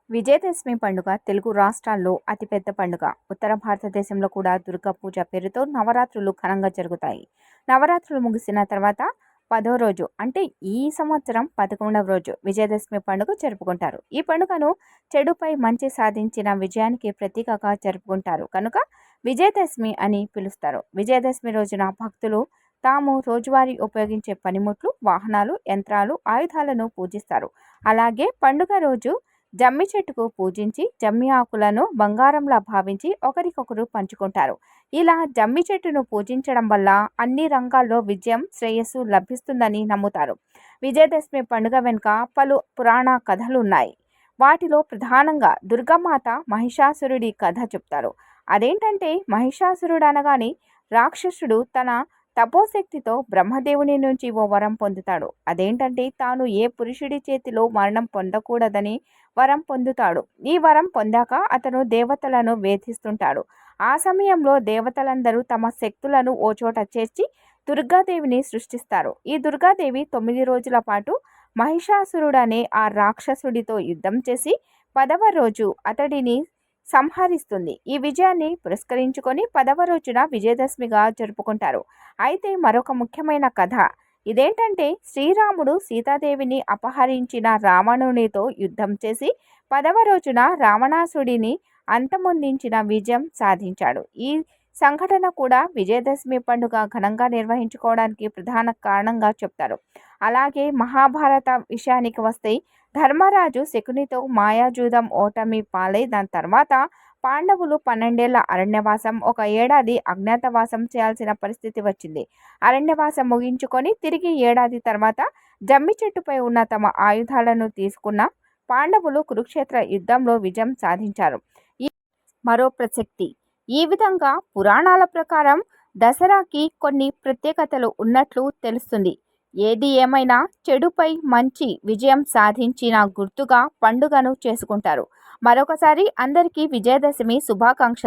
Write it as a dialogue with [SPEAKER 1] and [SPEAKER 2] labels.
[SPEAKER 1] విజయదశమి పండుగ తెలుగు రాష్ట్రాల్లో అతిపెద్ద పండుగ. ఉత్తర భారతదేశంలో కూడా దుర్గా పూజ పేరుతో నవరాత్రులు ఘనంగా జరుగుతాయి. నవరాత్రులు ముగిసిన తర్వాత 10వ రోజు అంటే ఈ సంవత్సరం 11వ రోజు విజయదశమి పండుగ జరుపుకుంటారు. ఈ పండుగను చెడుపై మంచి సాధించిన విజయానికి ప్రతీకగా జరుపుకుంటారు కనుక విజయదశమి అని పిలుస్తారు. విజయదశమి రోజున భక్తులు తాము రోజువారీ ఉపయోగించే పనిముట్లు, వాహనాలు, యంత్రాలు, ఆయుధాలను పూజిస్తారు. అలాగే పండుగ రోజు జమ్మి చెట్టుకు పూజించి జమ్మి ఆకులను బంగారంలా భావించి ఒకరికొకరు పంచుకుంటారు. ఇలా జమ్మి చెట్టును పూజించడం వల్ల అన్ని రంగాల్లో విజయం, శ్రేయస్సు లభిస్తుందని నమ్ముతారు. విజయదశమి పండుగ వెనుక పలు పురాణ కథలు ఉన్నాయి. వాటిలో ప్రధానంగా దుర్గామాత మహిషాసురుడి కథ చెప్తారు. అదేంటంటే మహిషాసురుడు అనగానే రాక్షసుడు తన తపోశక్తితో బ్రహ్మదేవుని నుంచి ఓ వరం పొందుతాడు. అదేంటంటే తాను ఏ పురుషుడి చేతిలో మరణం పొందకూడదని వరం పొందుతాడు. ఈ వరం పొందాక అతను దేవతలను వేధిస్తుంటాడు. ఆ సమయంలో దేవతలందరూ తమ శక్తులను ఓ చోట చేర్చి దుర్గాదేవిని సృష్టిస్తారు. ఈ దుర్గాదేవి 9 రోజుల పాటు మహిషాసురుడనే ఆ రాక్షసుడితో యుద్ధం చేసి 10వ రోజు అతడిని సంహరిస్తుంది. ఈ విజయాన్ని పురస్కరించుకొని 10వ రోజున విజయదశమిగా జరుపుకుంటారు. అయితే మరొక ముఖ్యమైన కథ ఇదేంటంటే శ్రీరాముడు సీతాదేవిని అపహరించిన రావణునితో యుద్ధం చేసి 10వ రోజున రావణాసుడిని అంతమొందించిన విజయం సాధించాడు. ఈ సంఘటన కూడా విజయదశమి పండుగ ఘనంగా నిర్వహించుకోవడానికి ప్రధాన కారణంగా చెప్తారు. అలాగే మహాభారత విషయానికి వస్తే ధర్మరాజు శకునితో మాయాజూదం ఓటమి పాలై దాని తర్వాత పాండవులు 12 ఏళ్ల అరణ్యవాసం, 1 ఏడాది అజ్ఞాతవాసం చేయాల్సిన పరిస్థితి వచ్చింది. అరణ్యవాసం ముగించుకొని తిరిగి ఏడాది తర్వాత జమ్మి చెట్టుపై ఉన్న తమ ఆయుధాలను తీసుకున్న పాండవులు కురుక్షేత్ర యుద్ధంలో విజయం సాధించారు. మరో ప్రసక్తి ఈ విధంగా పురాణాల ప్రకారం దసరాకి కొన్ని ప్రత్యేకతలు ఉన్నట్లు తెలుస్తుంది. ఏది ఏమైనా చెడుపై మంచి విజయం సాధించిన గుర్తుగా పండుగను చేసుకుంటారు. మరొకసారి అందరికీ విజయదశమి శుభాకాంక్షలు.